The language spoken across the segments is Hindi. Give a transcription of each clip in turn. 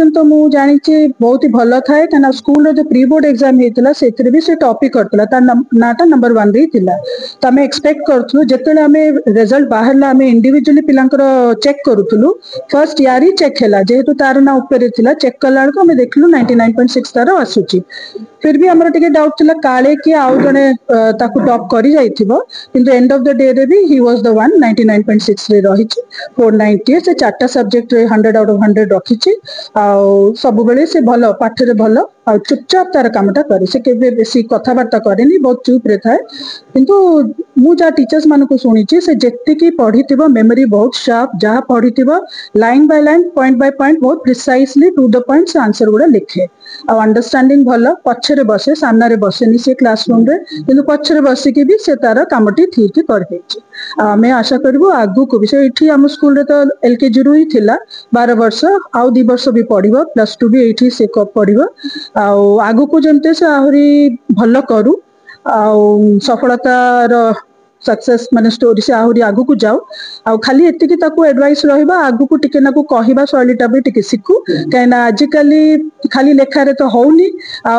क्वेश्चन तो मु जानी बहुत ही भल थाए क्या स्कूल जो प्री बोर्ड एग्जाम होता से भी से टॉपिक करता नाटा नंबर 1 रे थिला तो आम एक्सपेक्ट करूँ जिते आम रिजल्ट बाहर आम इंडिविजुअली पिलांकर चेक करूँ फर्स्ट यार ही चेक है जेहेतु तार ना ऊपर थिला चेक कला बेलू आम देखलु 99.6 तार आसूची फिर भी आमर टिके डाउट थिला काले कि आउ जने ताकू टॉप करी जाइथिबो किंतु एंड ऑफ द डे रे भी ही वाज द वन 99.6 रे रहिछि 490 से चारटा सब्जेक्ट रे 100 आउट ऑफ 100 रखिछि आ सब बेले से भलो पाठ रे भलो आ चुपचाप तार कामटा करे से केबे बेसी कथा बार्ता करेनी बहुत चुप रे थाए किंतु मु जा टीचर्स मानको को सुनिछि से जेत्ति की पढिथिबो मेमोरी बहुत शार्प जा पढिथिबो line by line point by point बहुत प्रिसाइसली टू द पॉइंट से आंसर गुडा लिखे आ अंडरस्टैंडिंग भलो पछरे बसे सामने बसेनी से क्लासरूम रे किंतु पछरे बसिकी भी से तार कामटी ठीक कर देछि मैं आशा करबो आगु को भी से इठी हम स्कूल रे तो एलकेजी रु ही थिला 12 वर्ष आउ 2 वर्ष भी पढिबो +2 भी एठी से पढिबो आ आगु को जमते से आहुरी भलो करू आ सफलतार सक्सेस माने स्टोरी से आहुरी आगु को जाओ आ खाली एतिकी ताकू एडवाइस रहिबा आगु को टिके नाकू कहिबा शैलीटा भी टिके सिखु कैना आजिकली खाली लेखा रे तो होउनी आ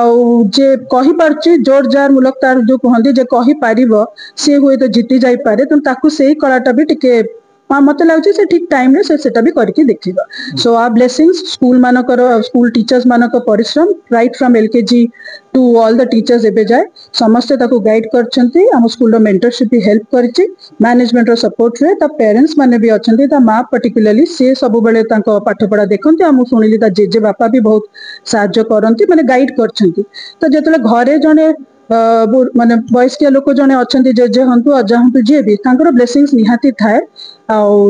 जे कहि परची जोर जार मुलक तार जो कहंदी जे कहि पारिबो से होय तो जीती जाई पारे त ताकू सेही कलाटा भी टिके मत लगे से ठीक टाइम रे सेटा भी करके देखिबा सो आ ब्लेसिंग्स स्कूल मानकर स्कूल टीचर्स मानक परिश्रम right from LKG to all the teachers एबे जाए समस्त ताको गाइड करछंती हम स्कूल रो मेंटरशिप भी हेल्प करछि मैनेजमेंट रो सपोर्ट रे ता पेरेंट्स माने भी अछंती ता मां पर्टिकुलरली से सब बेले ताको पाठ पढ़ा देखंती हम सुनिली ता जेजे बापा भी बहुत सहायता करंती माने गाइड करछंती तो जेतले घरे जने माने वयस्क लोक जने अछंती जेजे हंतु अजा हंतु जे भी तांकर ब्लेसिंग्स निहाती थाए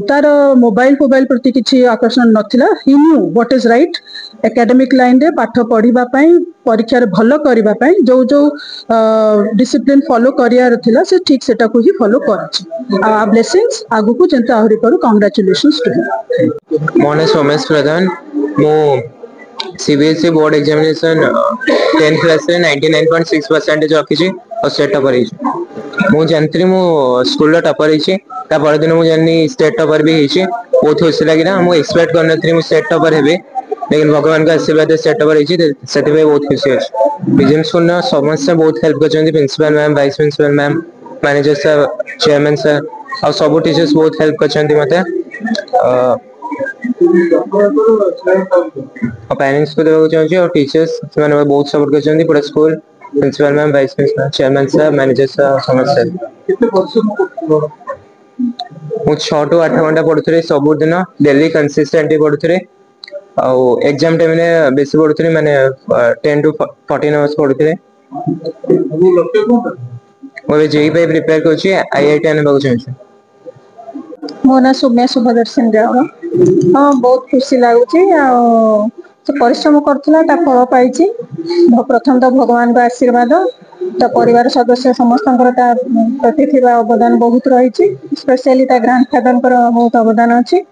तार मोबाइल प्रति किसी आकर्षण नथिला ही new what is right academic line रे पाठ पढ़िबा पई परीक्षा रे भलो करिबा पई जो जो डिसिप्लिन फॉलो करियार थिला से ठीक सेटा को ही फॉलो करछि आ ब्लेसिंग्स आगु को जनता आहुरी करू कांग्रेचुलेशंस टू हिम मोने सोमेश प्रधान मो CBSE board examination 10th class रे 99.6% रखिछि और स्टेट टॉपर हिछि मु जानत्री मु स्कूल टॉपर हिछि ता पर दिन मु जानि स्टेट टॉपर भी हिछि बहुत खुशी लागिना मु एक्सपेक्ट करनथि मु स्टेट टॉपर हेबे लेकिन भगवान का आशीर्वाद से स्टेट टॉपर हिछि सेति पे बहुत खुशी अछि बिजनेस स्कूल ना समस्त बहुत हेल्प करछन्ती principal ma'am vice principal ma'am manager sir chairman sir और सब टीचर्स बहुत हेल्प करछन्ती मते पेरेंट्स को देवा चाहिए और टीचर्स मैंने बहुत सपोर्ट कर पूरा school principal ma'am vice principal chairman sir manager sir समस्त मु 6 to 8 घंटा पढ़ुथरे सब दिन डेली कंसिस्टेंटली पढ़ुथरे और एग्जाम टाइम में बेसी पढ़ुथरे माने 10 to 14 आवर्स पढ़ुथरे मोर जेई पे प्रिपेयर करछि आईआईटी आने बागु चाहिए मो ना सुम्या सुभदर्शन जाओ हाँ बहुत खुशी लगुच परिश्रम करता फल पाई प्रथम तो भगवान का आशीर्वाद तो परिवार सदस्य समस्त प्रति अवदान बहुत रही स्पेशली ग्रांडफादर बहुत अवदान अच्छी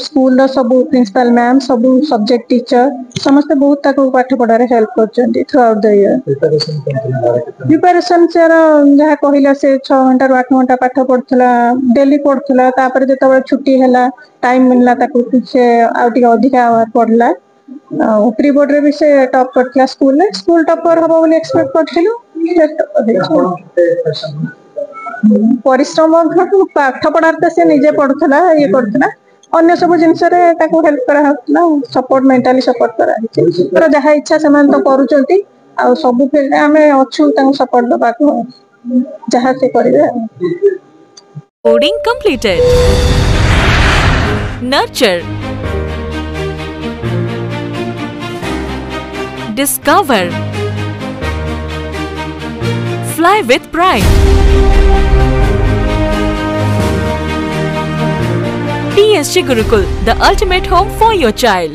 स्कूल सब प्रिंसिपल मैम सब सब्जेक्ट टीचर समस्त बहुत पाठ पढ़ार हेल्प कर through out the year preparation जहाँ कहला से 6 घंटा 8 घंटा पाठ पढ़ुला डेली पढ़ुला जो छुट्टी है टाइम मिलला से अधिका आवर पढ़ला प्री बोर्ड रे भी से टॉप करथिला स्कूल टॉपर हबो बोली एक्सपेक्ट करथिलु परिश्रम पाठ पढ़ार तो से निजे पढ़ुला ये करथिला अन्य सब जिनस हेल्प करा सपोर्ट मेंटली सपोर्ट करा जहाँ इच्छा से तो करूचंती आ सब फील्ड आमे अच्छु सपोर्ट दबा को जहाँ से करिवे coding completed nurture discover fly with pride PSG Gurukul, the ultimate home for your child.